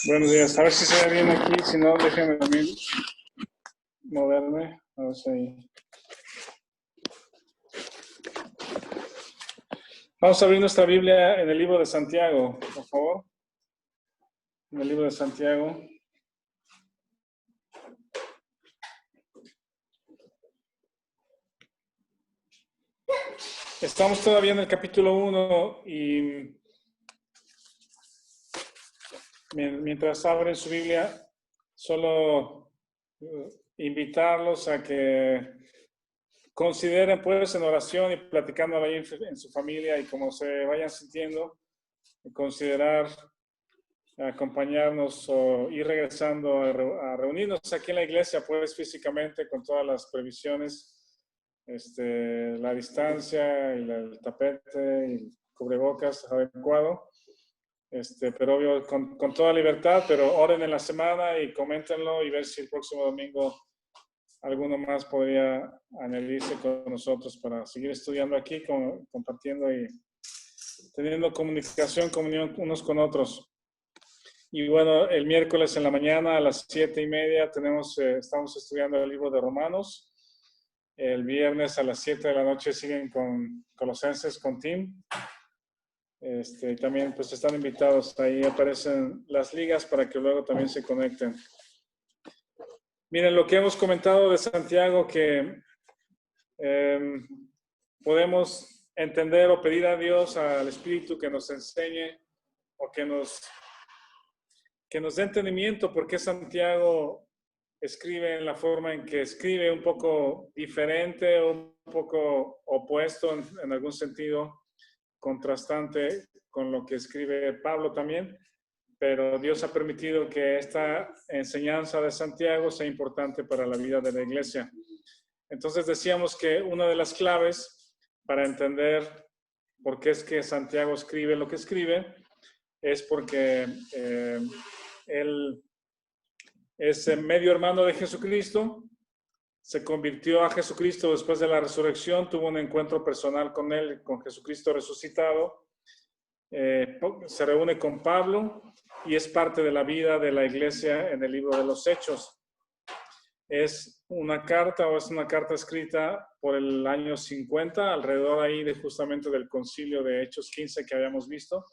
Buenos días. A ver si se ve bien aquí. Si no, déjenme también moverme. A ver si ahí. Vamos a abrir nuestra Biblia en el libro de Santiago, por favor. En el libro de Santiago. Estamos todavía en el capítulo 1 y mientras abren su Biblia, solo invitarlos a que consideren pues en oración y platicando ahí en su familia y como se vayan sintiendo, considerar acompañarnos o ir regresando a reunirnos aquí en la iglesia pues físicamente con todas las previsiones, la distancia, el tapete y el cubrebocas adecuado. Pero obvio, con toda libertad, pero oren en la semana y coméntenlo y ver si el próximo domingo alguno más podría añadirse con nosotros para seguir estudiando aquí, compartiendo y teniendo comunión unos con otros. Y bueno, el miércoles en la mañana a las 7:30 estamos estudiando el libro de Romanos. El viernes a las 7 de la noche siguen con Colosenses, con Tim. También pues están invitados, ahí aparecen las ligas para que luego también se conecten. Miren lo que hemos comentado de Santiago, que podemos entender o pedir a Dios, al Espíritu, que nos enseñe o que nos dé entendimiento por qué Santiago escribe en la forma en que escribe, un poco diferente, un poco opuesto en algún sentido, contrastante con lo que escribe Pablo también, pero Dios ha permitido que esta enseñanza de Santiago sea importante para la vida de la iglesia. Entonces decíamos que una de las claves para entender por qué es que Santiago escribe lo que escribe es porque él es medio hermano de Jesucristo, se convirtió a Jesucristo después de la resurrección, tuvo un encuentro personal con él, con Jesucristo resucitado, se reúne con Pablo y es parte de la vida de la iglesia en el libro de los Hechos. Es una carta escrita por el año 50, alrededor ahí de justamente del concilio de Hechos 15 que habíamos visto.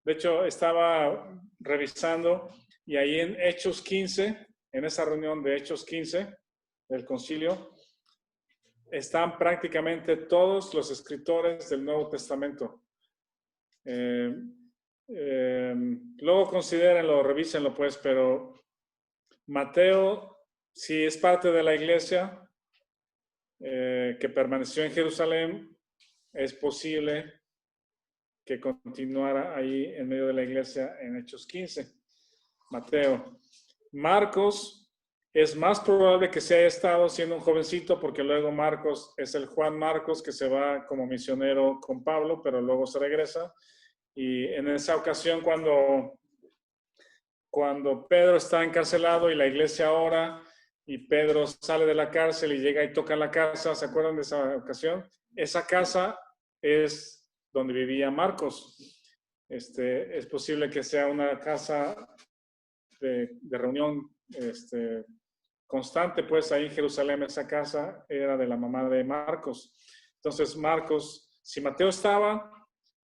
De hecho, estaba revisando y ahí en Hechos 15, en esa reunión de Hechos 15 del concilio, están prácticamente todos los escritores del Nuevo Testamento. Luego considérenlo, revísenlo pues, pero Mateo, si es parte de la iglesia que permaneció en Jerusalén, es posible que continuara ahí en medio de la iglesia en Hechos 15. Mateo. Marcos, es más probable que se haya estado siendo un jovencito, porque luego Marcos es el Juan Marcos que se va como misionero con Pablo, pero luego se regresa. Y en esa ocasión, cuando Pedro está encarcelado y la iglesia ora, y Pedro sale de la cárcel y llega y toca la casa, ¿se acuerdan de esa ocasión? Esa casa es donde vivía Marcos. Es posible que sea una casa de reunión constante, pues ahí en Jerusalén. Esa casa era de la mamá de Marcos. Entonces Marcos, si Mateo estaba,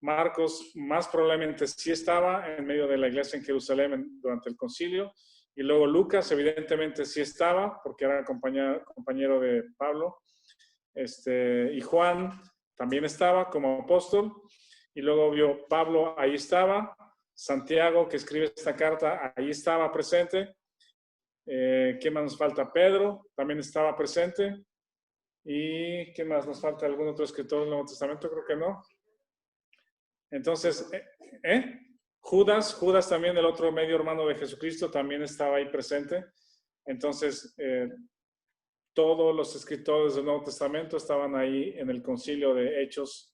Marcos más probablemente sí estaba en medio de la iglesia en Jerusalén durante el concilio, y luego Lucas evidentemente sí estaba porque era compañero de Pablo, y Juan también estaba como apóstol, y luego vio Pablo, ahí estaba, Santiago, que escribe esta carta, ahí estaba presente. ¿Qué más nos falta? Pedro también estaba presente. ¿Y qué más nos falta? ¿Algún otro escritor del Nuevo Testamento? Creo que no. Entonces, Judas también, el otro medio hermano de Jesucristo, también estaba ahí presente. Entonces, todos los escritores del Nuevo Testamento estaban ahí en el concilio de Hechos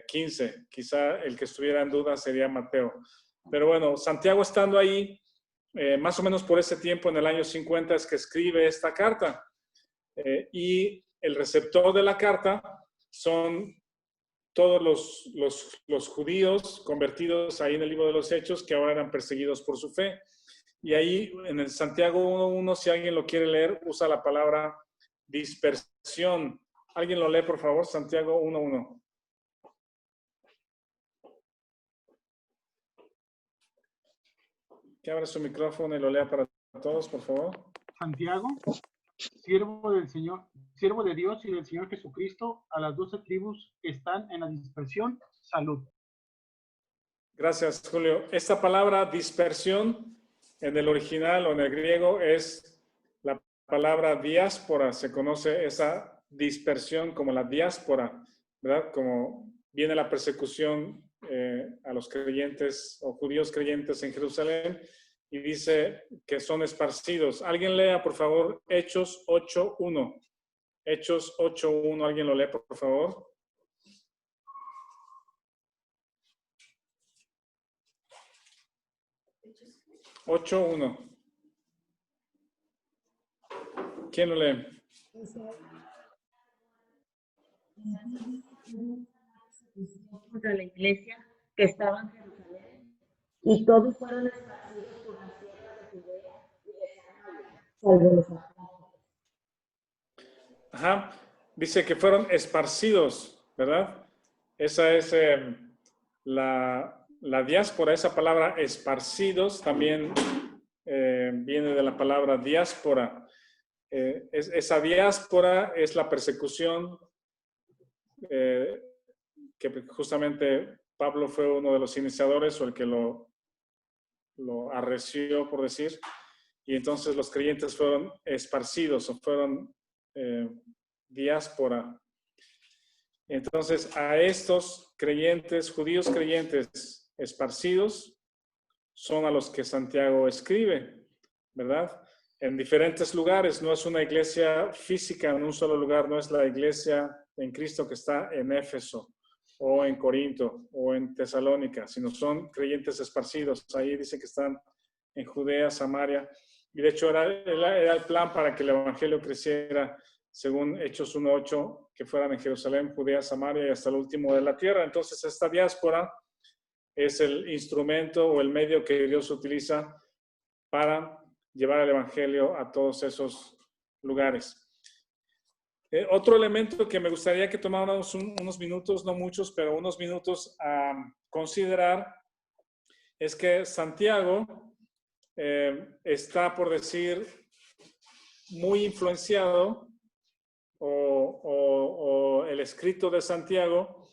15. Quizá el que estuviera en duda sería Mateo. Pero bueno, Santiago estando ahí, más o menos por ese tiempo, en el año 50, es que escribe esta carta. Y el receptor de la carta son todos los judíos convertidos ahí en el libro de los Hechos que ahora eran perseguidos por su fe. Y ahí en el Santiago 1:1, si alguien lo quiere leer, usa la palabra dispersión. ¿Alguien lo lee, por favor? Santiago 1:1. Que abra su micrófono y lo lea para todos, por favor. Santiago, siervo del Señor, siervo de Dios y del Señor Jesucristo, a las 12 tribus que están en la dispersión, salud. Gracias, Julio. Esta palabra dispersión en el original o en el griego es la palabra diáspora. Se conoce esa dispersión como la diáspora, ¿verdad? Como viene la persecución a los creyentes o judíos creyentes en Jerusalén y dice que son esparcidos. Alguien lea, por favor, Hechos 8:1. Hechos 8:1. ¿Alguien lo lee, por favor? Ocho, uno. ¿Quién lo lee? Contra la iglesia que estaba en Jerusalén, y todos fueron esparcidos por las tierras de Judea y de Samaria, salvo los apóstoles. Ajá. Dice que fueron esparcidos, ¿verdad? Esa es la diáspora. Esa palabra esparcidos también viene de la palabra diáspora. Esa diáspora es la persecución que justamente Pablo fue uno de los iniciadores o el que lo arreció, por decir, y entonces los creyentes fueron esparcidos o fueron diáspora. Entonces a estos creyentes, judíos creyentes esparcidos, son a los que Santiago escribe, ¿verdad? En diferentes lugares, no es una iglesia física en un solo lugar, no es la iglesia en Cristo que está en Éfeso o en Corinto o en Tesalónica, sino son creyentes esparcidos. Ahí dice que están en Judea, Samaria, y de hecho era el plan para que el evangelio creciera, según Hechos 1:8, que fueran en Jerusalén, Judea, Samaria y hasta el último de la tierra. Entonces esta diáspora es el instrumento o el medio que Dios utiliza para llevar el evangelio a todos esos lugares. Otro elemento que me gustaría que tomáramos unos minutos, no muchos, pero unos minutos a considerar, es que Santiago está, por decir, muy influenciado, o el escrito de Santiago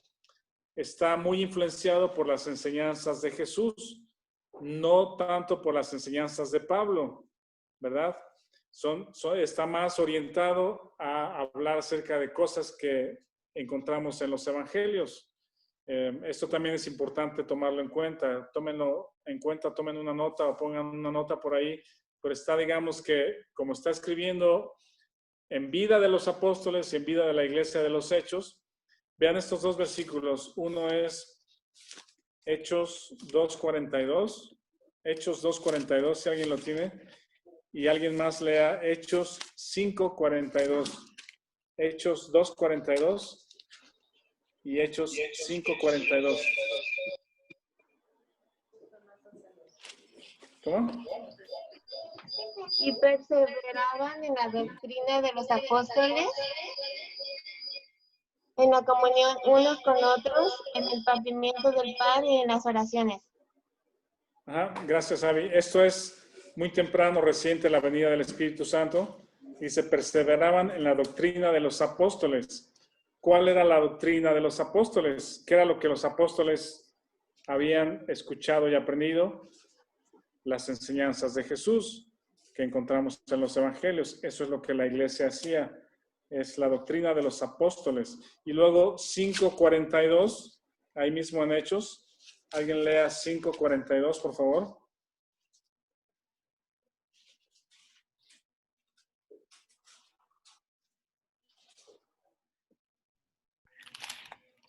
está muy influenciado por las enseñanzas de Jesús, no tanto por las enseñanzas de Pablo, ¿verdad? Está más orientado a hablar acerca de cosas que encontramos en los evangelios. Esto también es importante tomarlo en cuenta. Tómenlo en cuenta, tomen una nota o pongan una nota por ahí, pero está, digamos que, como está escribiendo en vida de los apóstoles y en vida de la iglesia de los Hechos, vean estos dos versículos. Uno es Hechos 2:42. Hechos 2:42, si alguien lo tiene. Y alguien más lea Hechos 5:42. Hechos 2:42 y Hechos 5:42. ¿Cómo? Y perseveraban en la doctrina de los apóstoles, en la comunión unos con otros, en el partimiento del pan y en las oraciones. Ajá, gracias, Avi. Esto es muy temprano, reciente, la venida del Espíritu Santo. Dice, perseveraban en la doctrina de los apóstoles. ¿Cuál era la doctrina de los apóstoles? ¿Qué era lo que los apóstoles habían escuchado y aprendido? Las enseñanzas de Jesús que encontramos en los evangelios. Eso es lo que la iglesia hacía. Es la doctrina de los apóstoles. Y luego 5:42, ahí mismo en Hechos. Alguien lea 5:42, por favor.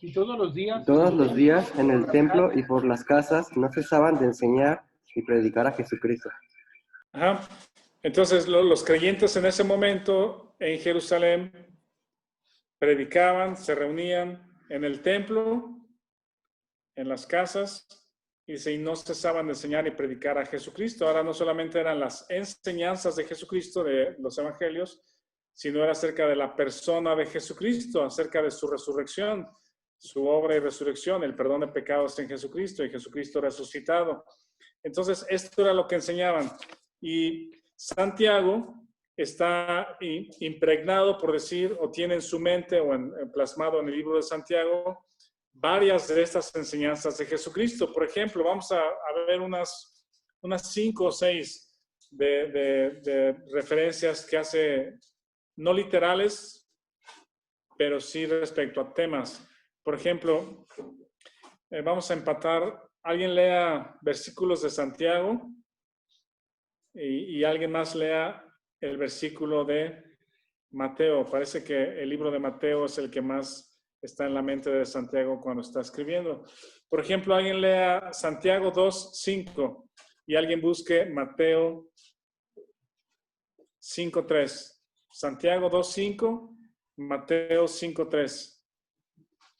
Y todos los días en el templo y por las casas no cesaban de enseñar y predicar a Jesucristo. Ajá. Entonces los creyentes en ese momento en Jerusalén predicaban, se reunían, en el templo, en las casas, y no cesaban de enseñar y predicar a Jesucristo. Ahora no solamente eran las enseñanzas de Jesucristo, de los evangelios, sino era acerca de la persona de Jesucristo, acerca de su resurrección, su obra y resurrección, el perdón de pecados en Jesucristo y Jesucristo resucitado. Entonces, esto era lo que enseñaban. Y Santiago está impregnado, por decir, o tiene en su mente o plasmado en el libro de Santiago varias de estas enseñanzas de Jesucristo. Por ejemplo, vamos a ver unas 5 o 6 de referencias que hace, no literales, pero sí respecto a temas. Por ejemplo, vamos a empatar. Alguien lea versículos de Santiago y alguien más lea el versículo de Mateo. Parece que el libro de Mateo es el que más está en la mente de Santiago cuando está escribiendo. Por ejemplo, alguien lea Santiago 2:5 y alguien busque Mateo 5:3. Santiago 2:5, Mateo 5:3.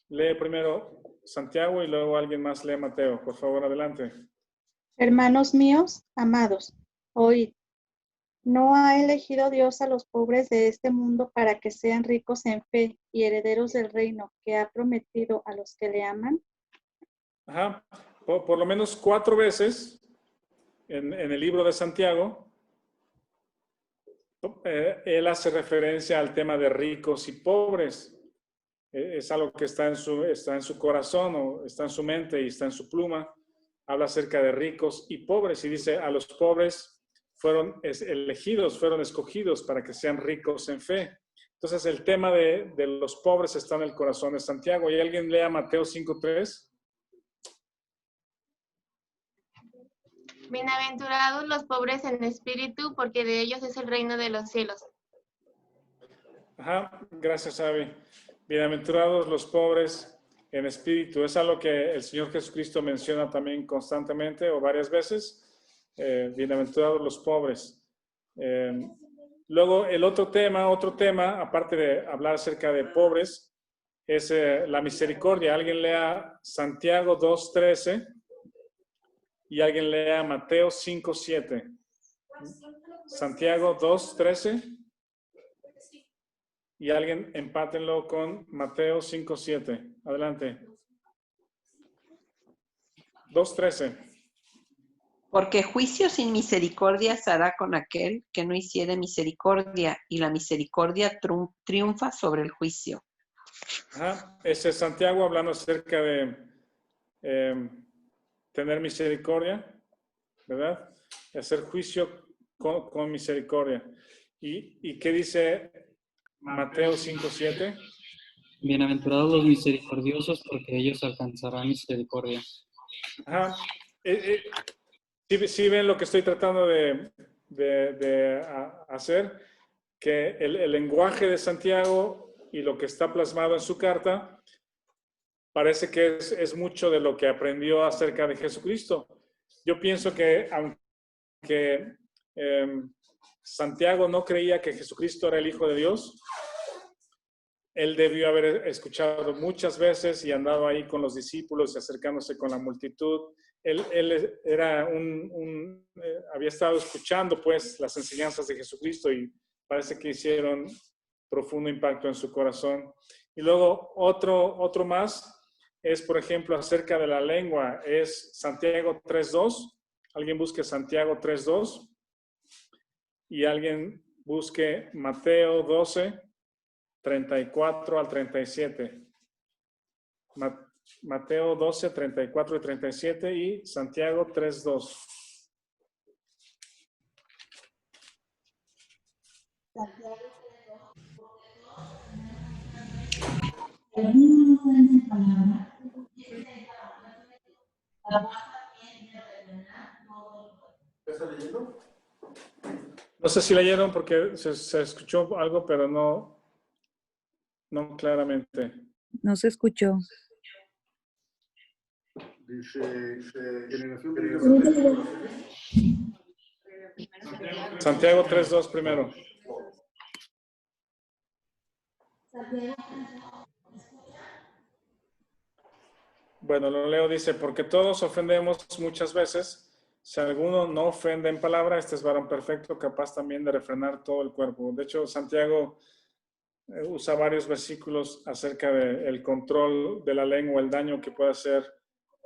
Lee primero Santiago y luego alguien más lee Mateo. Por favor, adelante. Hermanos míos, amados, oíd. ¿No ha elegido Dios a los pobres de este mundo para que sean ricos en fe y herederos del reino que ha prometido a los que le aman? Ajá. Por lo menos 4 veces en el libro de Santiago, él hace referencia al tema de ricos y pobres. Es algo que está en su corazón, o está en su mente y está en su pluma. Habla acerca de ricos y pobres y dice: a los pobres fueron elegidos, fueron escogidos para que sean ricos en fe. Entonces el tema de los pobres está en el corazón de Santiago. ¿Y alguien lea Mateo 5:3? Bienaventurados los pobres en espíritu, porque de ellos es el reino de los cielos. Ajá, gracias, Abby. Bienaventurados los pobres en espíritu. Es algo que el Señor Jesucristo menciona también constantemente o varias veces. Bienaventurados los pobres. Luego el otro tema, aparte de hablar acerca de pobres, es la misericordia. Alguien lea Santiago 2:13 y alguien lea Mateo 5:7. Santiago 2:13 y alguien empátenlo con Mateo 5:7. Adelante. 2:13. Porque juicio sin misericordia se hará con aquel que no hiciere misericordia, y la misericordia triunfa sobre el juicio. Ajá. Ese es Santiago hablando acerca de tener misericordia, ¿verdad? Y hacer juicio con misericordia. ¿Y qué dice Mateo 5:7? Bienaventurados los misericordiosos, porque ellos alcanzarán misericordia. Ajá. Sí ven lo que estoy tratando de hacer, que el lenguaje de Santiago y lo que está plasmado en su carta parece que es mucho de lo que aprendió acerca de Jesucristo. Yo pienso que aunque Santiago no creía que Jesucristo era el Hijo de Dios, él debió haber escuchado muchas veces y andado ahí con los discípulos y acercándose con la multitud. Él era había estado escuchando pues las enseñanzas de Jesucristo y parece que hicieron profundo impacto en su corazón. Y luego otro más es, por ejemplo, acerca de la lengua, es Santiago 3:2. Alguien busque Santiago 3:2 y alguien busque Mateo 12:34 al 37. Mateo 12:34 y 37 y Santiago 3:2. ¿Estás leyendo? No sé si leyeron porque se escuchó algo, pero no claramente. No se escuchó. Dice, generación de Santiago 3:2 primero. Bueno, lo leo, dice, porque todos ofendemos muchas veces. Si alguno no ofende en palabra, este es varón perfecto, capaz también de refrenar todo el cuerpo. De hecho, Santiago usa varios versículos acerca del control de la lengua, el daño que puede hacer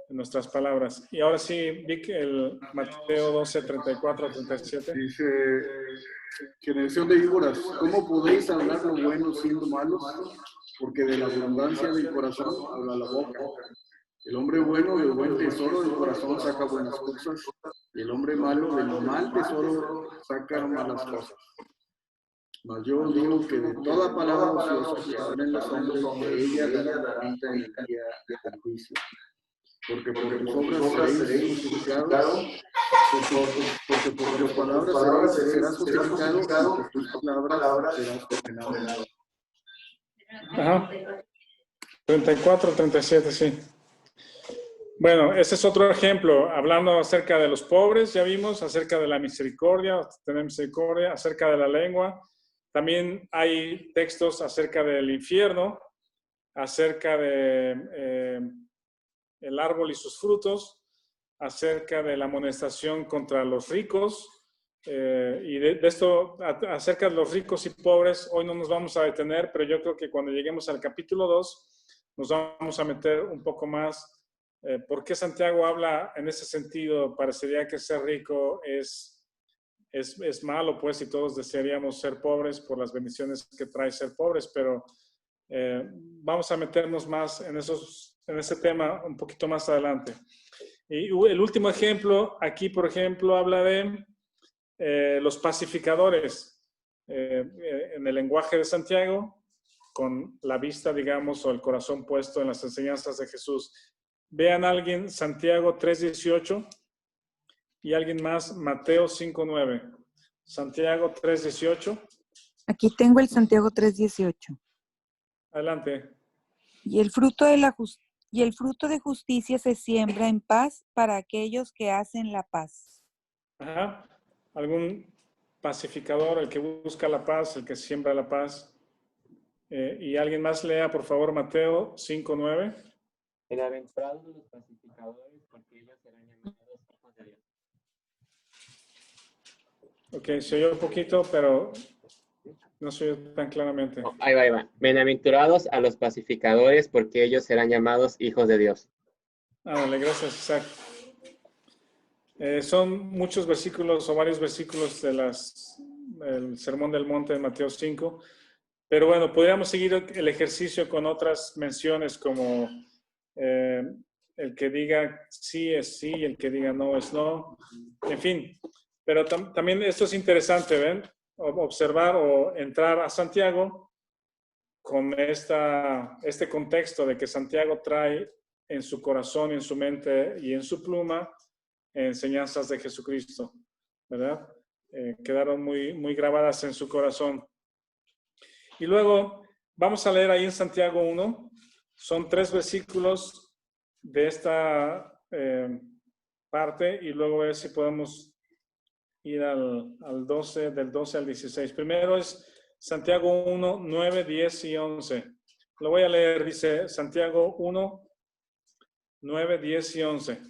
en nuestras palabras. Y ahora sí, Vic, el Mateo 12, 34, 37. Dice, generación de víboras, ¿cómo podéis hablar lo bueno siendo malos? Porque de la abundancia del corazón habla la boca. El hombre bueno del buen tesoro del corazón saca buenas cosas, y el hombre malo del mal tesoro saca malas cosas. Mas yo os digo que de toda palabra ociosa que hablen los hombres, de ella darán cuenta en el día del juicio. Porque por tus obras seréis justificados, porque por tus palabras serás justificado, y por tus palabras serás condenado. Ajá. 34, 37, sí. Bueno, ese es otro ejemplo, hablando acerca de los pobres, ya vimos, acerca de la misericordia, tener misericordia, acerca de la lengua. También hay textos acerca del infierno, acerca de el árbol y sus frutos, acerca de la amonestación contra los ricos, y de esto, acerca de los ricos y pobres, hoy no nos vamos a detener, pero yo creo que cuando lleguemos al capítulo 2, nos vamos a meter un poco más. ¿Por qué Santiago habla en ese sentido? Parecería que ser rico es malo, pues, y todos desearíamos ser pobres por las bendiciones que trae ser pobres, pero vamos a meternos más en ese tema un poquito más adelante. Y el último ejemplo, aquí, por ejemplo, habla de los pacificadores. En el lenguaje de Santiago, con la vista, digamos, o el corazón puesto en las enseñanzas de Jesús. Vean a alguien Santiago 3:18 y alguien más Mateo 5:9. Santiago 3:18. Aquí tengo el Santiago 3:18. Adelante. Y el fruto de justicia se siembra en paz para aquellos que hacen la paz. Ajá. ¿Algún pacificador, el que busca la paz, el que siembra la paz? Y alguien más lea, por favor, Mateo 5:9. Bienaventurados los pacificadores, porque ellos serán llamados hijos de Dios. Ok, se oyó un poquito, pero no se oyó tan claramente. Oh, ahí va. Bienaventurados a los pacificadores, porque ellos serán llamados hijos de Dios. Dale, gracias, Isaac. Son muchos versículos o varios versículos del Sermón del Monte de Mateo 5, pero bueno, podríamos seguir el ejercicio con otras menciones como el que diga sí es sí y el que diga no es no, en fin. Pero también esto es interesante, ¿ven? Observar o entrar a Santiago con este contexto de que Santiago trae en su corazón, en su mente y en su pluma enseñanzas de Jesucristo, ¿verdad? Quedaron muy grabadas en su corazón. Y luego vamos a leer ahí en Santiago 1, son 3 versículos de esta parte y luego ver si podemos ir al 12, del 12 al 16. Primero es Santiago 1, 9, 10 y 11. Lo voy a leer, dice Santiago 1, 9, 10 y 11.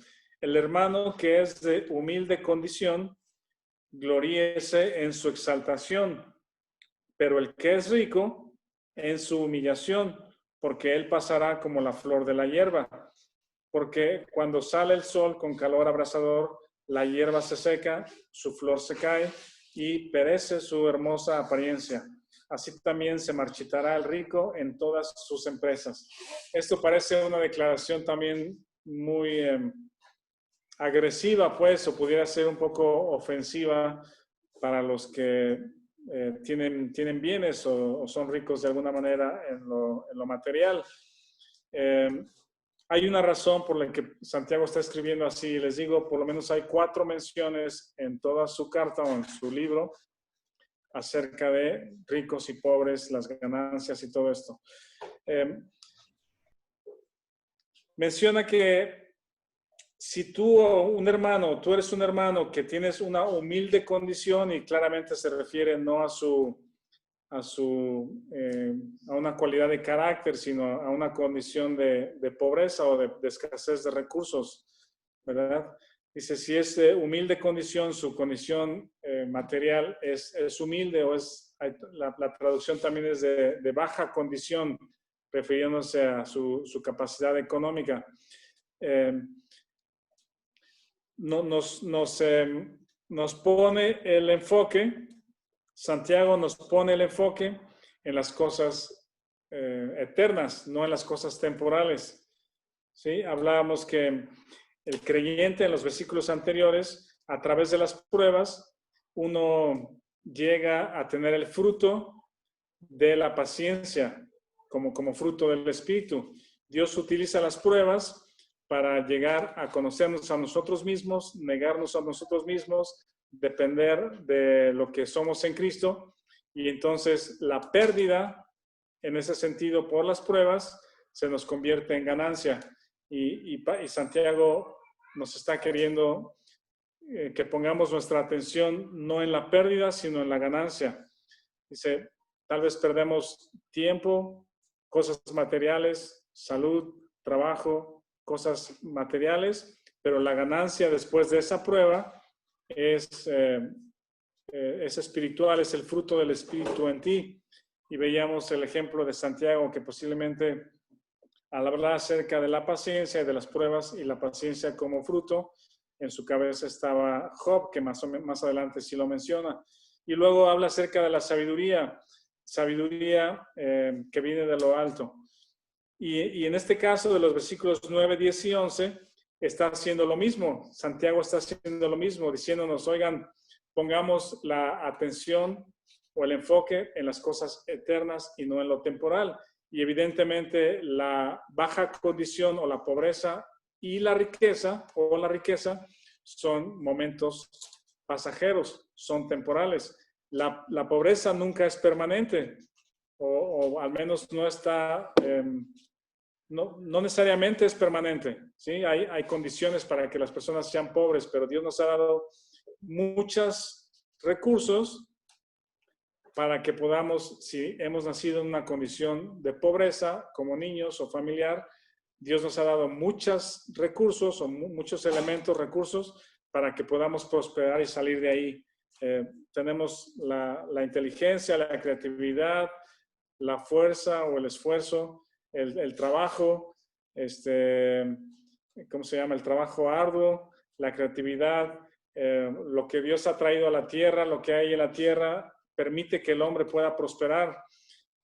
El hermano que es de humilde condición, gloríese en su exaltación, pero el que es rico, en su humillación, porque él pasará como la flor de la hierba. Porque cuando sale el sol con calor abrasador, la hierba se seca, su flor se cae y perece su hermosa apariencia. Así también se marchitará el rico en todas sus empresas. Esto parece una declaración también muy agresiva, pues, o pudiera ser un poco ofensiva para los que tienen bienes o son ricos de alguna manera en lo material. Hay una razón por la que Santiago está escribiendo así. Les digo, por lo menos hay 4 menciones en toda su carta o en su libro acerca de ricos y pobres, las ganancias y todo esto. Menciona que si tú eres un hermano que tienes una humilde condición, y claramente se refiere no a su a una cualidad de carácter, sino a una condición de pobreza o de escasez de recursos, ¿verdad? Dice, si es de humilde condición, su condición material es humilde, o la traducción también es de baja condición, refiriéndose a su capacidad económica. Nos pone el enfoque, Santiago nos pone el enfoque en las cosas eternas, no en las cosas temporales. ¿Sí? Hablábamos que el creyente en los versículos anteriores, a través de las pruebas, uno llega a tener el fruto de la paciencia como fruto del Espíritu. Dios utiliza las pruebas para llegar a conocernos a nosotros mismos, negarnos a nosotros mismos, depender de lo que somos en Cristo, y entonces la pérdida, en ese sentido, por las pruebas, se nos convierte en ganancia. Y Santiago nos está queriendo que pongamos nuestra atención no en la pérdida, sino en la ganancia. Dice, tal vez perdemos tiempo, cosas materiales, salud, trabajo, cosas materiales, pero la ganancia después de esa prueba es espiritual, es el fruto del Espíritu en ti. Y veíamos el ejemplo de Santiago, que posiblemente al hablar acerca de la paciencia y de las pruebas y la paciencia como fruto, en su cabeza estaba Job, que más adelante sí lo menciona. Y luego habla acerca de la sabiduría que viene de lo alto. Y en este caso de los versículos 9, 10 y 11, está haciendo lo mismo. Santiago está haciendo lo mismo, diciéndonos, oigan, pongamos la atención o el enfoque en las cosas eternas y no en lo temporal. Y evidentemente la baja condición o la pobreza y la riqueza son momentos pasajeros, son temporales. La pobreza nunca es permanente, o al menos no está, no necesariamente es permanente, ¿sí? Hay condiciones para que las personas sean pobres, pero Dios nos ha dado muchos recursos para que podamos, si hemos nacido en una condición de pobreza, como niños o familiar, Dios nos ha dado muchos recursos o muchos recursos para que podamos prosperar y salir de ahí. Tenemos la inteligencia, la creatividad, la fuerza o el esfuerzo, el trabajo, ¿cómo se llama? El trabajo arduo, la creatividad, lo que Dios ha traído a la tierra, lo que hay en la tierra, permite que el hombre pueda prosperar.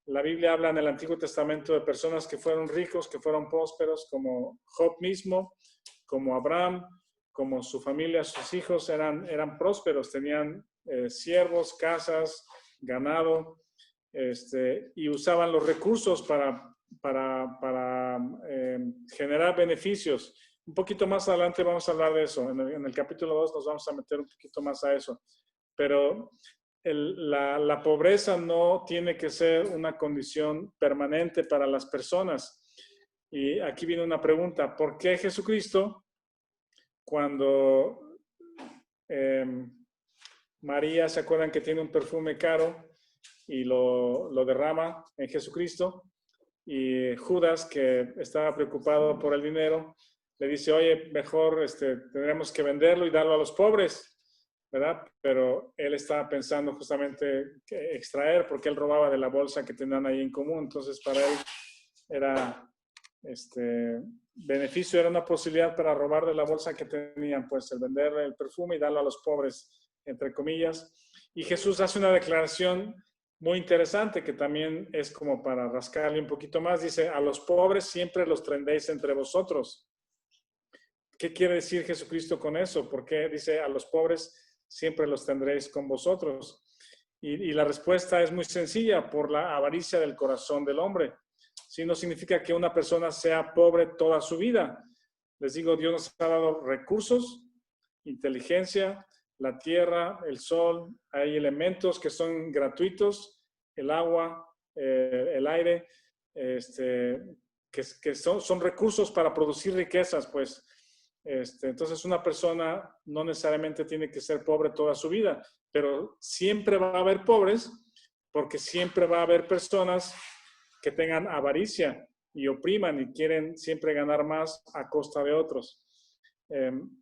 La Biblia habla en el Antiguo Testamento de personas que fueron ricos, que fueron prósperos, como Job mismo, como Abraham, como su familia, sus hijos eran prósperos, tenían siervos, casas, ganado, y usaban los recursos para generar beneficios. Un poquito más adelante vamos a hablar de eso. En el capítulo 2 nos vamos a meter un poquito más a eso. Pero la pobreza no tiene que ser una condición permanente para las personas. Y aquí viene una pregunta. ¿Por qué Jesucristo, cuando María, se acuerdan que tiene un perfume caro y lo derrama en Jesucristo, y Judas, que estaba preocupado por el dinero, le dice, oye, mejor tendremos que venderlo y darlo a los pobres, ¿verdad? Pero él estaba pensando justamente que extraer, porque él robaba de la bolsa que tenían ahí en común. Entonces para él era beneficio, era una posibilidad para robar de la bolsa que tenían, pues el vender el perfume y darlo a los pobres, entre comillas. Y Jesús hace una declaración muy interesante que también es como para rascarle un poquito más. Dice, a los pobres siempre los tendréis entre vosotros. ¿Qué quiere decir Jesucristo con eso? Porque dice, a los pobres siempre los tendréis con vosotros. Y la respuesta es muy sencilla, por la avaricia del corazón del hombre. Sí, no significa que una persona sea pobre toda su vida. Les digo, Dios nos ha dado recursos, inteligencia, la tierra, el sol, hay elementos que son gratuitos, el agua, el aire, que son recursos para producir riquezas, pues. Entonces una persona no necesariamente tiene que ser pobre toda su vida, pero siempre va a haber pobres porque siempre va a haber personas que tengan avaricia y opriman y quieren siempre ganar más a costa de otros.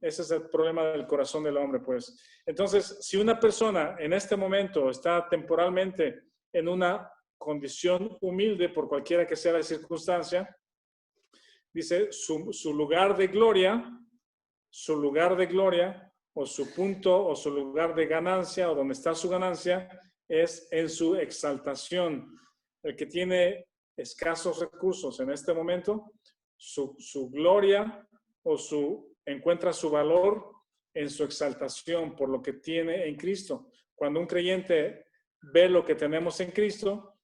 Ese es el problema del corazón del hombre, pues. Entonces, si una persona en este momento está temporalmente en una condición humilde, por cualquiera que sea la circunstancia, dice, su lugar de gloria, o su punto, o su lugar de ganancia, o donde está su ganancia, es en su exaltación. El que tiene escasos recursos en este momento, su gloria o encuentra su valor en su exaltación por lo que tiene en Cristo. Cuando un creyente ve lo que tenemos en Cristo,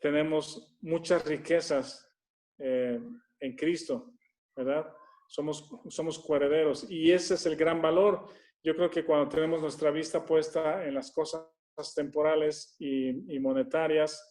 tenemos muchas riquezas en Cristo, ¿verdad? Somos coherederos y ese es el gran valor. Yo creo que cuando tenemos nuestra vista puesta en las cosas temporales y monetarias,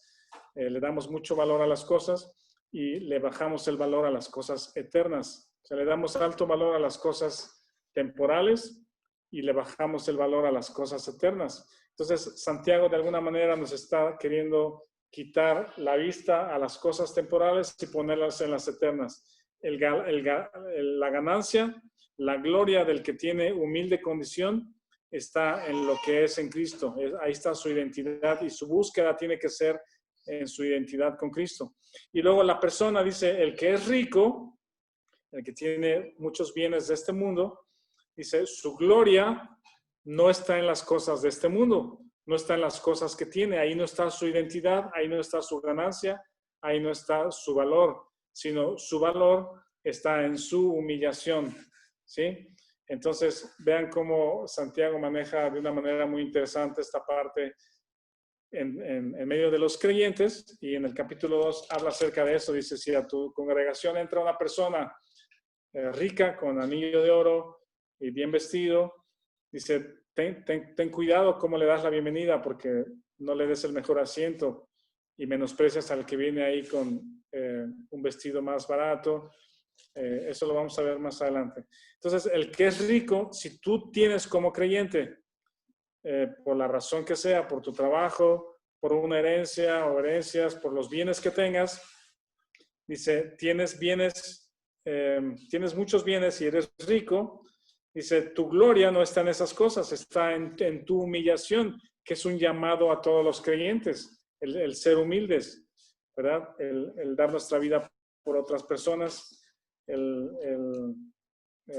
le damos mucho valor a las cosas y le bajamos el valor a las cosas eternas. O sea, le damos alto valor a las cosas temporales y le bajamos el valor a las cosas eternas. Entonces, Santiago de alguna manera nos está queriendo quitar la vista a las cosas temporales y ponerlas en las eternas. La ganancia, la gloria del que tiene humilde condición está en lo que es en Cristo. Ahí está su identidad y su búsqueda tiene que ser en su identidad con Cristo. Y luego la persona dice, el que es rico, el que tiene muchos bienes de este mundo, dice, su gloria no está en las cosas de este mundo, no está en las cosas que tiene, ahí no está su identidad, ahí no está su ganancia, ahí no está su valor, sino su valor está en su humillación, ¿sí? Entonces, vean cómo Santiago maneja de una manera muy interesante esta parte en medio de los creyentes, y en el capítulo 2 habla acerca de eso. Dice, si a tu congregación entra una persona rica, con anillo de oro y bien vestido, dice, ten cuidado cómo le das la bienvenida, porque no le des el mejor asiento y menosprecias al que viene ahí con un vestido más barato. Eso lo vamos a ver más adelante. Entonces, el que es rico, si tú tienes como creyente, por la razón que sea, por tu trabajo, por una herencia o herencias, por los bienes que tengas, dice, tienes muchos bienes y eres rico, dice, tu gloria no está en esas cosas, está en tu humillación, que es un llamado a todos los creyentes, el ser humildes, ¿verdad? El dar nuestra vida por otras personas,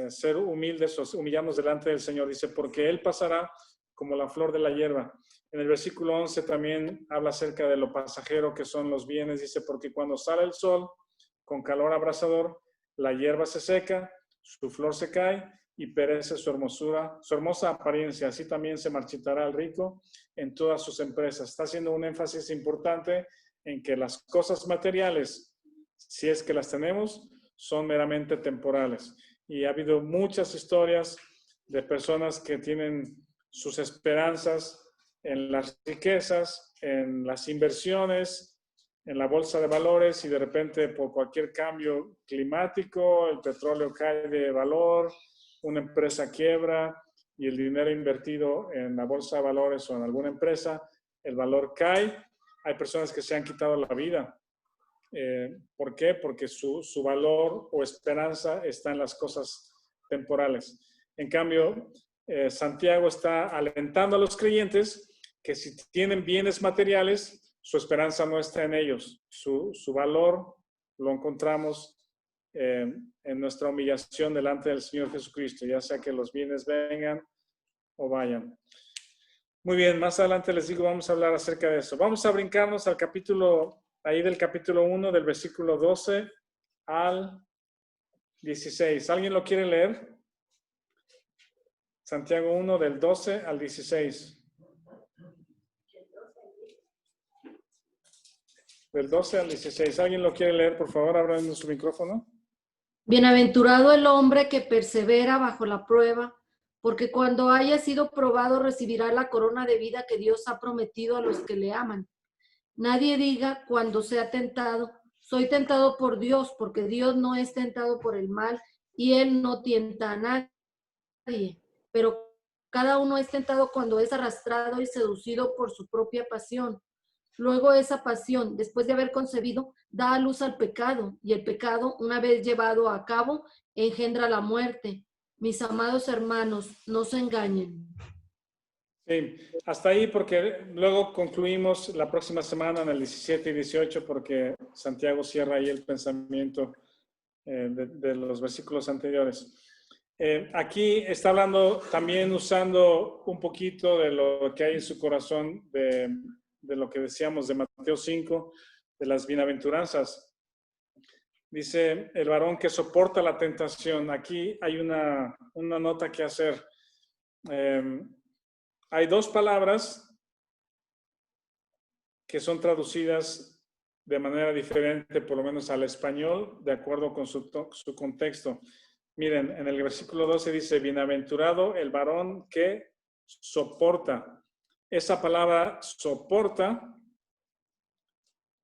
ser humildes o humillarnos delante del Señor. Dice, porque Él pasará como la flor de la hierba. En el versículo 11 también habla acerca de lo pasajero que son los bienes. Dice, porque cuando sale el sol con calor abrasador, la hierba se seca, su flor se cae y perece su hermosa apariencia. Así también se marchitará el rico en todas sus empresas. Está haciendo un énfasis importante en que las cosas materiales, si es que las tenemos, son meramente temporales. Y ha habido muchas historias de personas que tienen sus esperanzas en las riquezas, en las inversiones, en la bolsa de valores, y de repente por cualquier cambio climático, el petróleo cae de valor, una empresa quiebra y el dinero invertido en la bolsa de valores o en alguna empresa, el valor cae. Hay personas que se han quitado la vida. ¿Por qué? Porque su valor o esperanza está en las cosas temporales. En cambio, Santiago está alentando a los creyentes que si tienen bienes materiales, su esperanza no está en ellos. Su valor lo encontramos en nuestra humillación delante del Señor Jesucristo, ya sea que los bienes vengan o vayan. Muy bien, más adelante les digo, vamos a hablar acerca de eso. Vamos a brincarnos al capítulo, ahí del capítulo 1, del versículo 12 al 16. ¿Alguien lo quiere leer? Santiago 1, del 12 al 16. Del 12 al 16. ¿Alguien lo quiere leer? Por favor, abran su micrófono. Bienaventurado el hombre que persevera bajo la prueba, porque cuando haya sido probado recibirá la corona de vida que Dios ha prometido a los que le aman. Nadie diga cuando sea tentado, soy tentado por Dios, porque Dios no es tentado por el mal y Él no tienta a nadie. Pero cada uno es tentado cuando es arrastrado y seducido por su propia pasión. Luego esa pasión, después de haber concebido, da a luz al pecado, y el pecado, una vez llevado a cabo, engendra la muerte. Mis amados hermanos, no se engañen. Sí, hasta ahí porque luego concluimos la próxima semana en el 17 y 18 porque Santiago cierra ahí el pensamiento de los versículos anteriores. Aquí está hablando también usando un poquito de lo que hay en su corazón de lo que decíamos de Mateo 5, de las bienaventuranzas. Dice, el varón que soporta la tentación. Aquí hay una nota que hacer. Hay dos palabras que son traducidas de manera diferente, por lo menos al español, de acuerdo con su contexto. Miren, en el versículo 12 dice, bienaventurado el varón que soporta. Esa palabra soporta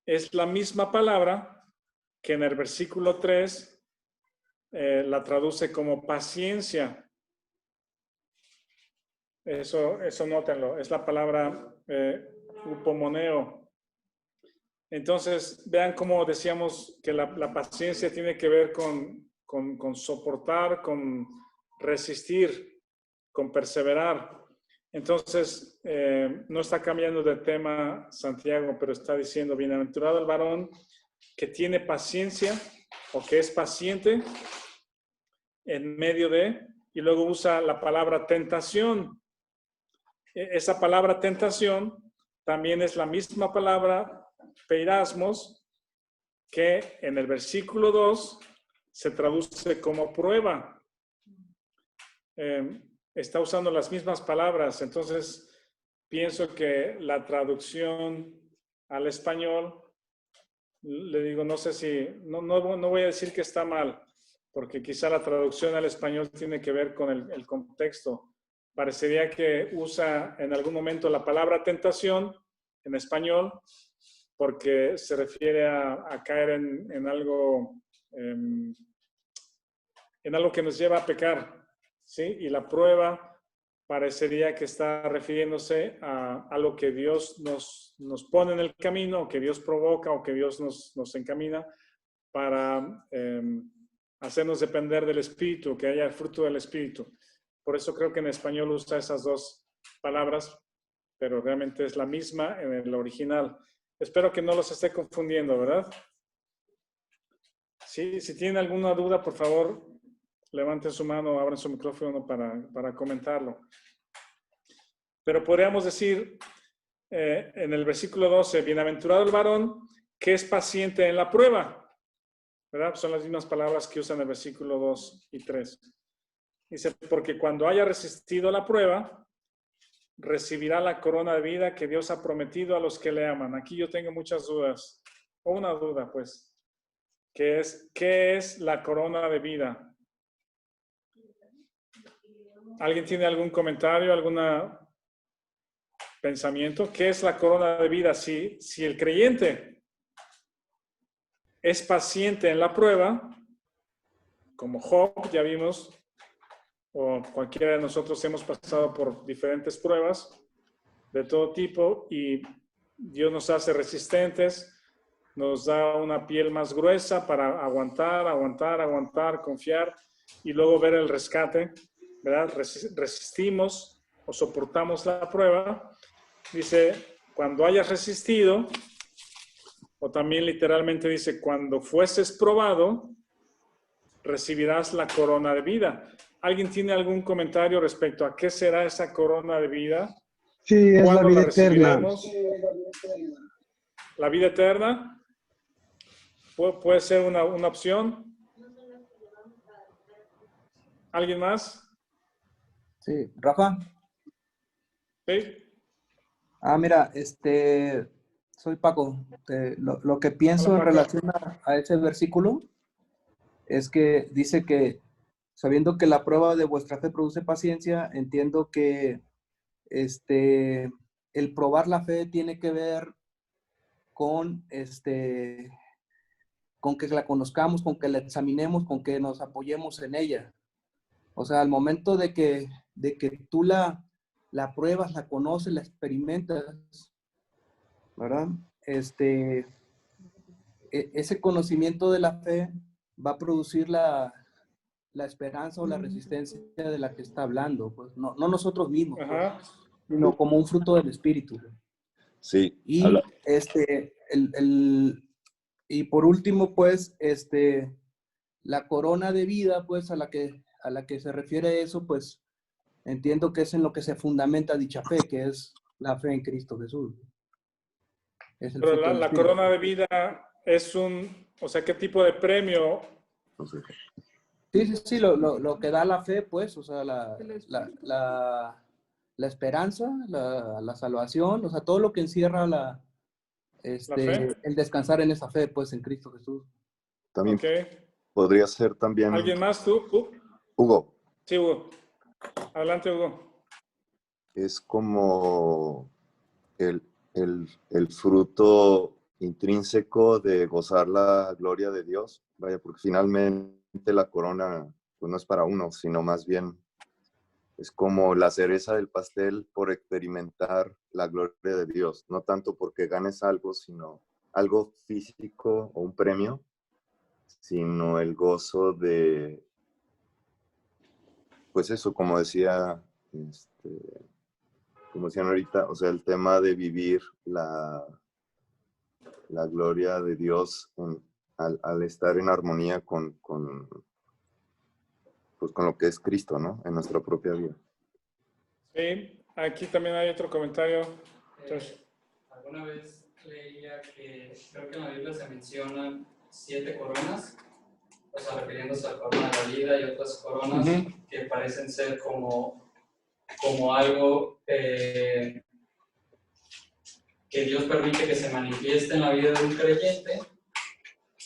es la misma palabra que en el versículo 3 la traduce como paciencia. Eso nótenlo, es la palabra upomoneo. Entonces, vean cómo decíamos que la paciencia tiene que ver con soportar, con resistir, con perseverar. Entonces, no está cambiando de tema Santiago, pero está diciendo, bienaventurado el varón que tiene paciencia o que es paciente en medio de, y luego usa la palabra tentación. Esa palabra tentación también es la misma palabra peirasmos que en el versículo 2 se traduce como prueba. Está usando las mismas palabras, entonces pienso que la traducción al español, le digo, no sé si, no voy a decir que está mal, porque quizá la traducción al español tiene que ver con el contexto. Parecería que usa en algún momento la palabra tentación en español porque se refiere a caer en algo que nos lleva a pecar, ¿sí? Y la prueba parecería que está refiriéndose a algo que Dios nos pone en el camino, o que Dios provoca, o que Dios nos encamina para hacernos depender del Espíritu, que haya el fruto del Espíritu. Por eso creo que en español usa esas dos palabras, pero realmente es la misma en el original. Espero que no los esté confundiendo, ¿verdad? Sí, si tienen alguna duda, por favor, levanten su mano o abran su micrófono para comentarlo. Pero podríamos decir en el versículo 12, bienaventurado el varón que es paciente en la prueba, ¿verdad? Son las mismas palabras que usan en el versículo 2 y 3. Dice, porque cuando haya resistido la prueba, recibirá la corona de vida que Dios ha prometido a los que le aman. Aquí yo tengo muchas dudas, o una duda pues, ¿qué es la corona de vida? ¿Alguien tiene algún comentario, algún pensamiento? ¿Qué es la corona de vida? Si el creyente es paciente en la prueba, como Job, ya vimos, o cualquiera de nosotros hemos pasado por diferentes pruebas de todo tipo y Dios nos hace resistentes, nos da una piel más gruesa para aguantar, confiar y luego ver el rescate, ¿verdad? Resistimos o soportamos la prueba. Dice, cuando hayas resistido, o también literalmente dice, cuando fueses probado, recibirás la corona de vida. ¿Alguien tiene algún comentario respecto a qué será esa corona de vida? Sí, es la vida eterna. ¿La vida eterna? ¿Puede ser una opción? ¿Alguien más? Sí, Rafa. Sí. Mira, soy Paco. Lo que pienso en relación a ese versículo es que dice que sabiendo que la prueba de vuestra fe produce paciencia, entiendo que el probar la fe tiene que ver con que la conozcamos, con que la examinemos, con que nos apoyemos en ella. O sea, al momento de que tú la pruebas, la conoces, la experimentas, ¿verdad? Ese conocimiento de la fe va a producir la esperanza o la resistencia de la que está hablando, pues no nosotros mismos, pues, sino como un fruto del Espíritu. Sí. Y y por último, pues, la corona de vida, pues, a la que se refiere eso, pues, entiendo que es en lo que se fundamenta dicha fe, que es la fe en Cristo Jesús. Es el Pero fruto del la Espíritu. corona de vida es o sea, ¿qué tipo de premio? Sí, lo que da la fe, pues, o sea, la esperanza, la salvación, o sea, todo lo que encierra fe? el descansar en esa fe, pues, en Cristo Jesús. También podría ser también... ¿Alguien más? ¿Tú? Hugo. Sí, Hugo. Adelante, Hugo. Es como el fruto intrínseco de gozar la gloria de Dios. Vaya, porque finalmente la corona pues no es para uno, sino más bien es como la cereza del pastel por experimentar la gloria de Dios. No tanto porque ganes algo, sino algo físico o un premio, sino el gozo de, pues eso, como decían ahorita, o sea, el tema de vivir la gloria de Dios al estar en armonía con lo que es Cristo, ¿no? En nuestra propia vida. Sí, aquí también hay otro comentario. Alguna vez leía que creo que en la Biblia se mencionan 7 coronas, o sea, refiriéndose a la corona de la vida y otras coronas que parecen ser como algo que Dios permite que se manifieste en la vida de un creyente,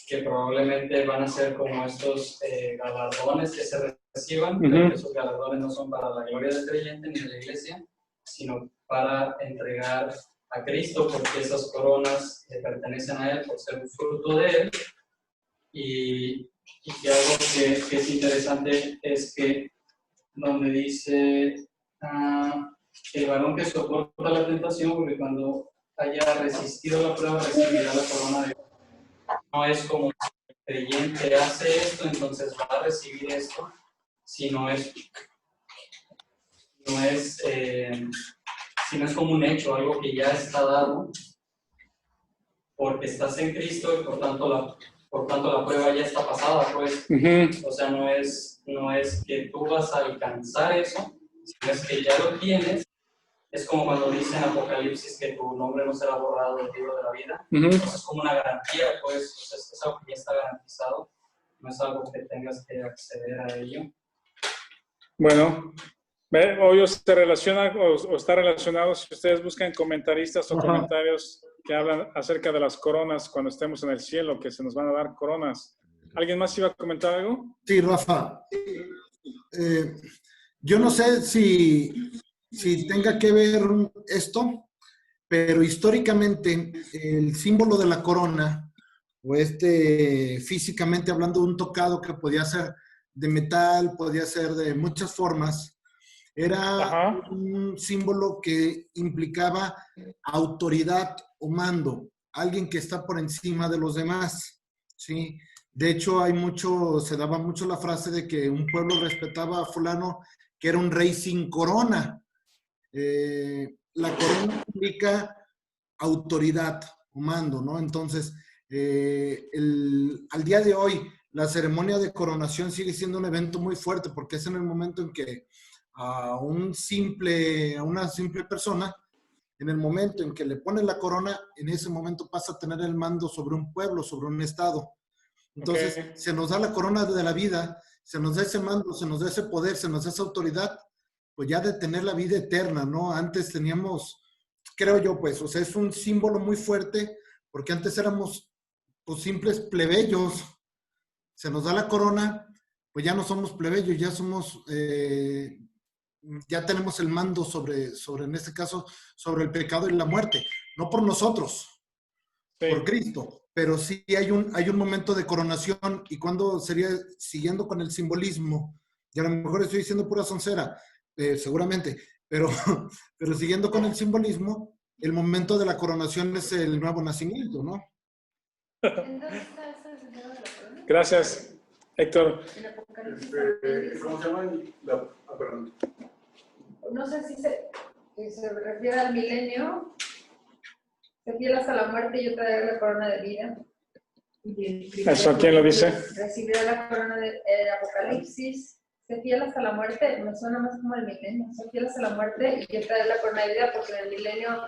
que probablemente van a ser como estos galardones que se reciban, pero que esos galardones no son para la gloria del creyente ni de la iglesia, sino para entregar a Cristo, porque esas coronas le pertenecen a Él por ser un fruto de Él. Y que algo que es interesante es que donde dice el varón que soporta la tentación, porque cuando haya resistido la prueba recibirá la corona de... No es como el creyente hace esto, entonces va a recibir esto, sino es como un hecho, algo que ya está dado, porque estás en Cristo y por tanto la prueba ya está pasada, pues. O sea, no es que tú vas a alcanzar eso, sino es que ya lo tienes. Es como cuando dice en Apocalipsis que tu nombre no será borrado del libro de la vida. Entonces es como una garantía, pues, o sea, es algo que ya está garantizado, no es algo que tengas que acceder a ello. Bueno, hoy se relaciona o está relacionado, si ustedes buscan comentaristas o comentarios que hablan acerca de las coronas cuando estemos en el cielo, que se nos van a dar coronas. ¿Alguien más iba a comentar algo? Sí, Rafa. Yo no sé si tenga que ver esto, pero históricamente el símbolo de la corona, o físicamente hablando, un tocado que podía ser de metal, podía ser de muchas formas, era un símbolo que implicaba autoridad o mando, alguien que está por encima de los demás, ¿sí? De hecho, se daba mucho la frase de que un pueblo respetaba a fulano que era un rey sin corona. La corona implica autoridad o mando, ¿no? Entonces, al día de hoy, la ceremonia de coronación sigue siendo un evento muy fuerte porque es en el momento en que a una simple persona, en el momento en que le ponen la corona, en ese momento pasa a tener el mando sobre un pueblo, sobre un estado. Entonces, se nos da la corona de la vida, se nos da ese mando, se nos da ese poder, se nos da esa autoridad, pues ya de tener la vida eterna, ¿no? Antes teníamos, creo yo, pues, o sea, es un símbolo muy fuerte, porque antes éramos, pues, simples plebeyos. Se nos da la corona, pues ya no somos plebeyos, ya somos, ya tenemos el mando sobre, en este caso, sobre el pecado y la muerte. No por nosotros, por Cristo, pero sí hay un momento de coronación, y cuando sería, siguiendo con el simbolismo, y a lo mejor estoy diciendo pura soncera, seguramente, pero siguiendo con el simbolismo, el momento de la coronación es el nuevo nacimiento, ¿no? Gracias, Héctor. ¿Cómo se llama? Perdón. No sé si se refiere al milenio. Se fiel hasta la muerte y yo traeré la corona de vida. ¿Eso quién lo dice? Recibirá la corona de Apocalipsis. Se fiel hasta la muerte, me suena más como el milenio. Se fiel hasta la muerte y yo traeré la corona de vida, porque en el milenio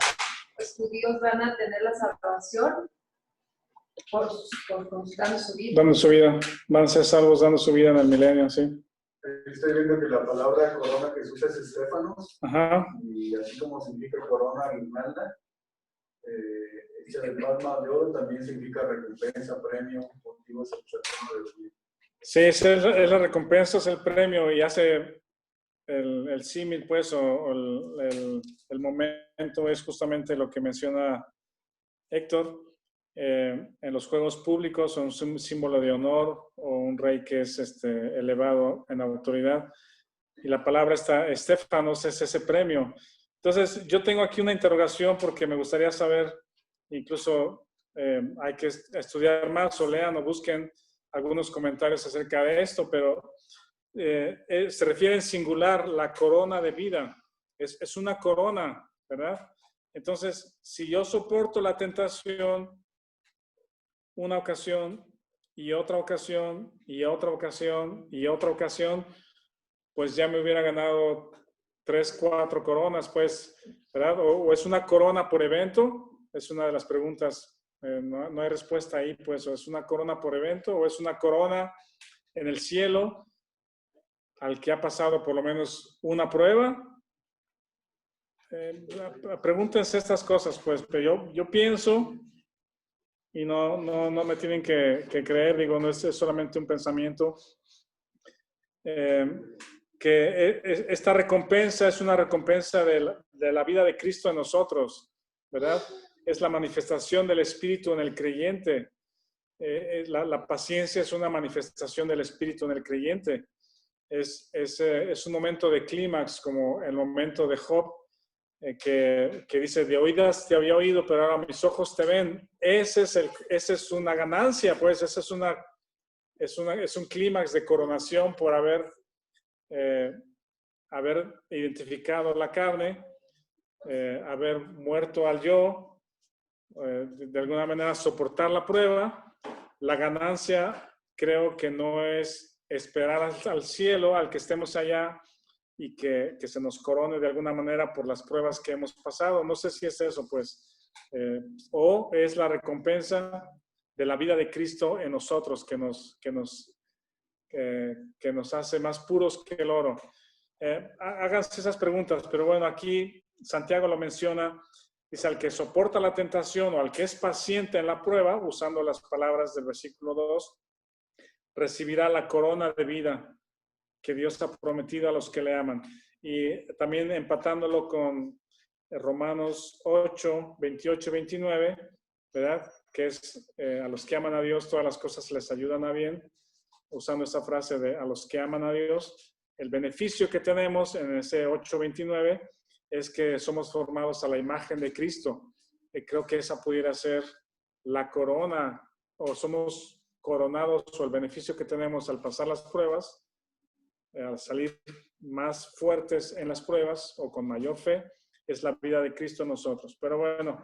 los judíos van a tener la salvación por dando su vida. Dando su vida. Van a ser salvos dando su vida en el milenio, sí. Estoy viendo que la palabra corona que se usa es Estéfanos. Ajá. Y así como significa corona guirnalda, hecha de palma de oro, también significa recompensa, premio, motivo de satisfacción de los días. Sí, es la recompensa, es el premio, y hace el símil, pues, o el momento es justamente lo que menciona Héctor. En los juegos públicos son un símbolo de honor o un rey que es elevado en autoridad. Y la palabra Estéfanos es ese premio. Entonces, yo tengo aquí una interrogación porque me gustaría saber, incluso hay que estudiar más o lean o busquen algunos comentarios acerca de esto, pero se refiere en singular la corona de vida. Es una corona, ¿verdad? Entonces, si yo soporto la tentación una ocasión y otra ocasión y otra ocasión y otra ocasión, pues ya me hubiera ganado 3, 4 coronas, pues, ¿verdad? O es una corona por evento, es una de las preguntas, no hay respuesta ahí, pues, o es una corona por evento o es una corona en el cielo al que ha pasado por lo menos una prueba. Pregúntense estas cosas, pues, pero yo pienso, y no me tienen que creer, digo, no es solamente un pensamiento, que esta recompensa es una recompensa de la vida de Cristo en nosotros, ¿verdad? Es la manifestación del Espíritu en el creyente. La paciencia es una manifestación del Espíritu en el creyente. Es un momento de clímax, como el momento de Job, que dice, de oídas te había oído, pero ahora mis ojos te ven. Esa es una ganancia, pues, es un clímax de coronación por haber identificado la carne, haber muerto al yo, de alguna manera soportar la prueba. La ganancia creo que no es esperar al cielo, al que estemos allá y que se nos corone de alguna manera por las pruebas que hemos pasado. No sé si es eso, pues, o es la recompensa de la vida de Cristo en nosotros que nos hace más puros que el oro. Háganse esas preguntas, pero bueno, aquí Santiago lo menciona, dice, al que soporta la tentación o al que es paciente en la prueba, usando las palabras del versículo 2, recibirá la corona de vida que Dios ha prometido a los que le aman. Y también empatándolo con Romanos 8, 28 y 29, ¿verdad? Que es a los que aman a Dios todas las cosas les ayudan a bien, usando esa frase de a los que aman a Dios. El beneficio que tenemos en ese 8:29 es que somos formados a la imagen de Cristo. Creo que esa pudiera ser la corona, o somos coronados, o el beneficio que tenemos al pasar las pruebas, al salir más fuertes en las pruebas o con mayor fe, es la vida de Cristo en nosotros. Pero bueno.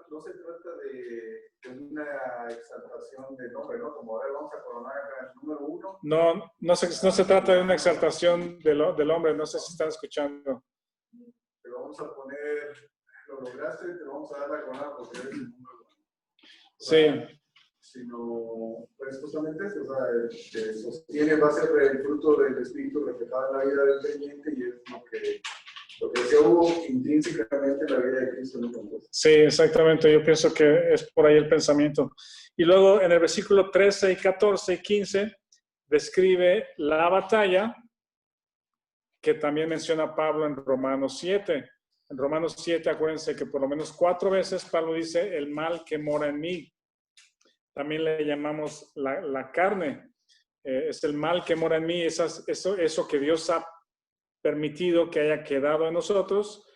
No se trata de una exaltación del hombre, ¿no? Como ahora vamos a coronar el número 1. No se trata de una exaltación del hombre, no sé si están escuchando. Te vamos a poner, lo lograste, te vamos a dar la corona porque eres el número 1. Sí. Sino, pues justamente eso, o sea, que sostiene, va a ser el fruto del Espíritu reflejado en la vida del creyente y es lo que se hubo intrínsecamente en la vida de Cristo. Sí, exactamente, yo pienso que es por ahí el pensamiento. Y luego en el versículo 13 y 14 y 15 describe la batalla que también menciona Pablo en Romanos 7. En Romanos 7, acuérdense que por lo menos 4 veces Pablo dice el mal que mora en mí. También le llamamos la carne. Es el mal que mora en mí, eso que Dios ha permitido que haya quedado en nosotros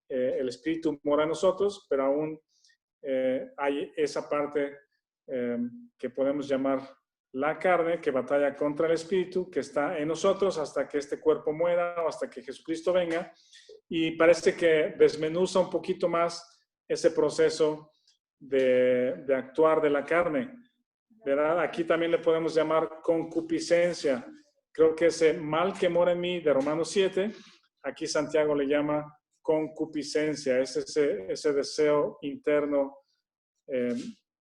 el Espíritu mora en nosotros, pero aún hay esa parte que podemos llamar la carne, que batalla contra el Espíritu, que está en nosotros hasta que este cuerpo muera o hasta que Jesucristo venga. Y parece que desmenuza un poquito más ese proceso de actuar de la carne, ¿verdad? Aquí también le podemos llamar concupiscencia. Creo que ese mal que mora en mí de Romanos 7, aquí Santiago le llama concupiscencia, es ese deseo interno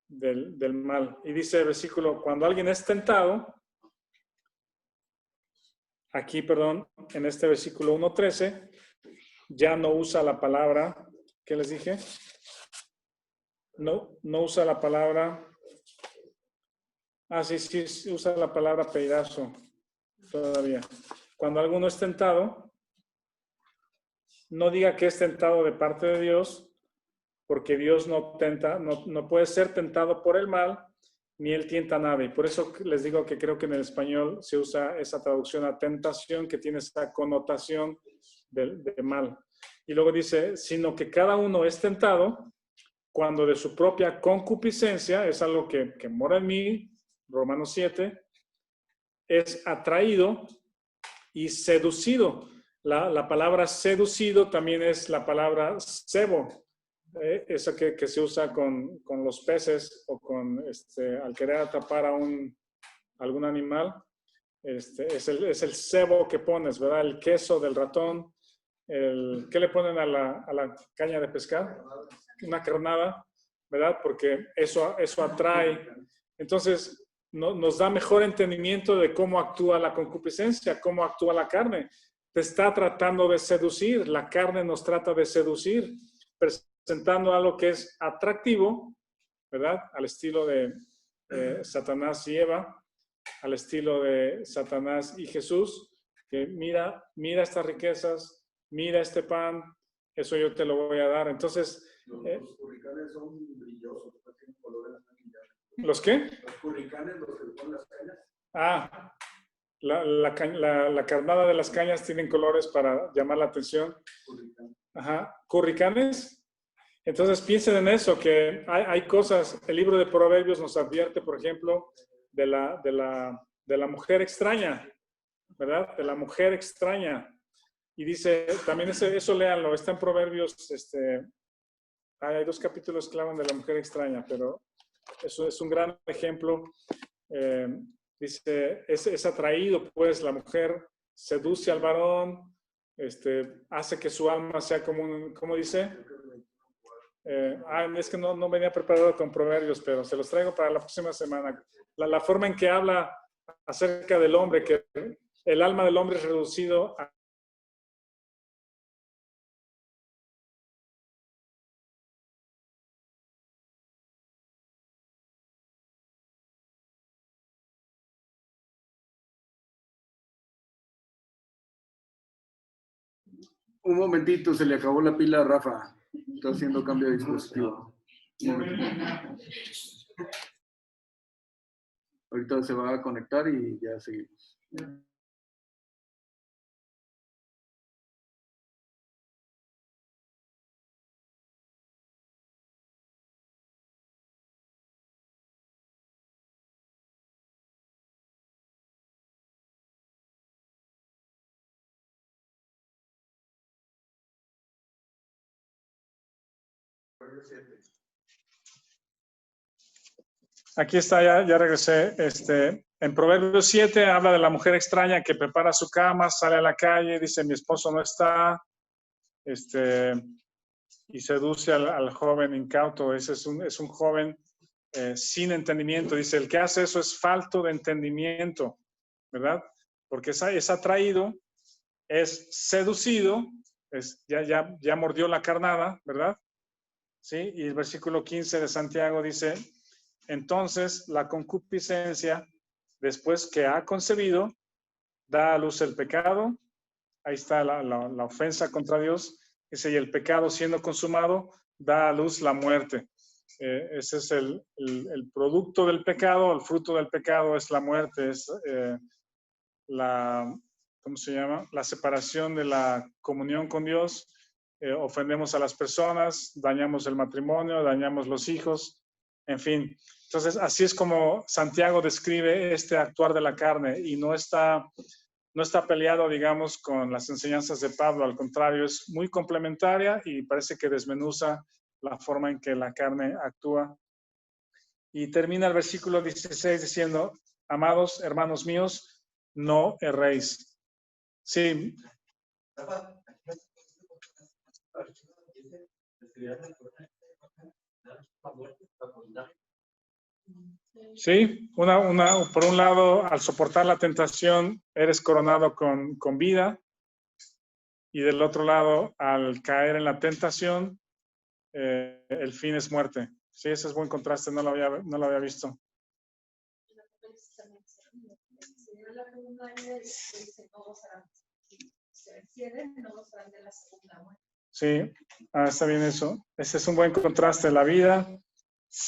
del mal. Y dice el versículo, cuando alguien es tentado, aquí, perdón, en este versículo 1:13, ya no usa la palabra, ¿qué les dije? No usa la palabra, sí, usa la palabra peidazo todavía. Cuando alguno es tentado, no diga que es tentado de parte de Dios, porque Dios no tenta, no puede ser tentado por el mal, ni él tienta a nadie. Por eso les digo que creo que en el español se usa esa traducción a tentación, que tiene esa connotación de mal. Y luego dice, sino que cada uno es tentado cuando de su propia concupiscencia, es algo que mora en mí, Romanos 7, es atraído y seducido. La palabra seducido también es la palabra sebo, esa que se usa con los peces o al querer atrapar a algún animal. Es el sebo que pones, ¿verdad? El queso del ratón. ¿Qué le ponen a la caña de pescar? Una carnada, ¿verdad? Porque eso atrae. Entonces, nos da mejor entendimiento de cómo actúa la concupiscencia, cómo actúa la carne. Te está tratando de seducir, la carne nos trata de seducir, presentando algo que es atractivo, ¿verdad? Al estilo de Satanás y Eva, al estilo de Satanás y Jesús, que mira estas riquezas, mira este pan, eso yo te lo voy a dar. Entonces, los curricanes son brillosos, tienen colores. ¿Los qué? Los curricanes, los que ponen las cañas. La carnada de las cañas tienen colores para llamar la atención. Ajá, curricanes. Entonces piensen en eso, que hay cosas, el libro de Proverbios nos advierte, por ejemplo, de la mujer extraña, ¿verdad? De la mujer extraña. Y dice, también eso léanlo, está en Proverbios, hay 2 capítulos que hablan de la mujer extraña, pero eso es un gran ejemplo. Dice, es atraído, pues la mujer seduce al varón, hace que su alma sea como ¿cómo dice? Es que no venía preparado con proverbios, pero se los traigo para la próxima semana. La forma en que habla acerca del hombre, que el alma del hombre es reducido a Un momentito, se le acabó la pila a Rafa. Está haciendo cambio de dispositivo. Ahorita se va a conectar y ya seguimos. Aquí está, ya regresé. En Proverbios 7 habla de la mujer extraña que prepara su cama, sale a la calle, dice, mi esposo no está, y seduce al joven incauto. Ese es un joven sin entendimiento. Dice, el que hace eso es falto de entendimiento, ¿verdad? Porque es atraído, es seducido, ya mordió la carnada, ¿verdad? ¿Sí? Y el versículo 15 de Santiago dice, entonces la concupiscencia, después que ha concebido, da a luz el pecado. Ahí está la ofensa contra Dios. Dice, y el pecado siendo consumado, da a luz la muerte. Ese es el producto del pecado, el fruto del pecado es la muerte, es ¿cómo se llama? La separación de la comunión con Dios, ofendemos a las personas, dañamos el matrimonio, dañamos los hijos, en fin. Entonces, así es como Santiago describe este actuar de la carne y no está peleado, digamos, con las enseñanzas de Pablo. Al contrario, es muy complementaria y parece que desmenuza la forma en que la carne actúa. Y termina el versículo 16 diciendo, amados hermanos míos, no erréis. Sí. Sí, por un lado, al soportar la tentación, eres coronado con vida, y del otro lado, al caer en la tentación, el fin es muerte. Sí, ese es buen contraste, no lo había visto. Sí, está bien eso. Ese es un buen contraste, la vida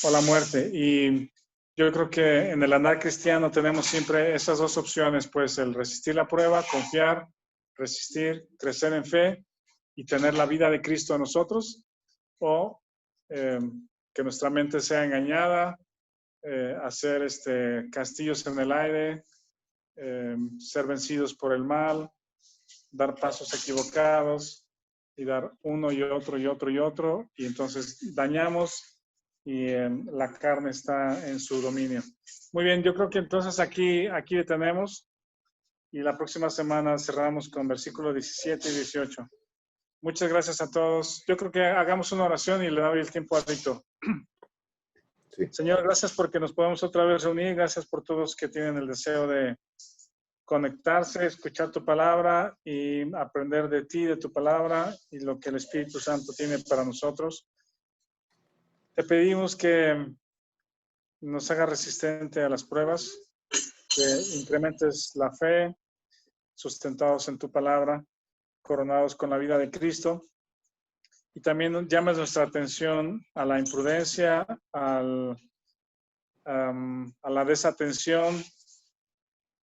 o la muerte. Y yo creo que en el andar cristiano tenemos siempre esas dos opciones, pues el resistir la prueba, confiar, resistir, crecer en fe y tener la vida de Cristo en nosotros, o que nuestra mente sea engañada, hacer castillos en el aire, ser vencidos por el mal, dar pasos equivocados y dar uno y otro y otro y otro, y entonces dañamos y la carne está en su dominio. Muy bien, yo creo que entonces aquí detenemos y la próxima semana cerramos con versículos 17 y 18. Muchas gracias a todos. Yo creo que hagamos una oración y le doy el tiempo a Víctor. Sí. Señor, gracias porque nos podemos otra vez reunir. Gracias por todos que tienen el deseo de conectarse, escuchar tu palabra y aprender de ti, de tu palabra y lo que el Espíritu Santo tiene para nosotros. Te pedimos que nos haga resistente a las pruebas, que incrementes la fe, sustentados en tu palabra, coronados con la vida de Cristo, y también llames nuestra atención a la imprudencia, a la desatención,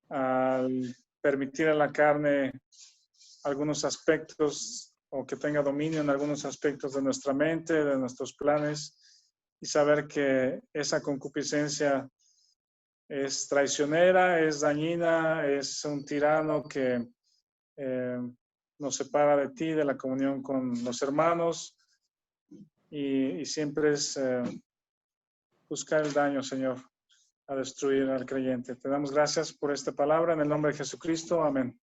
al permitir a la carne algunos aspectos o que tenga dominio en algunos aspectos de nuestra mente, de nuestros planes, y saber que esa concupiscencia es traicionera, es dañina, es un tirano que nos separa de ti, de la comunión con los hermanos, y siempre es buscar el daño, Señor, a destruir al creyente. Te damos gracias por esta palabra en el nombre de Jesucristo. Amén.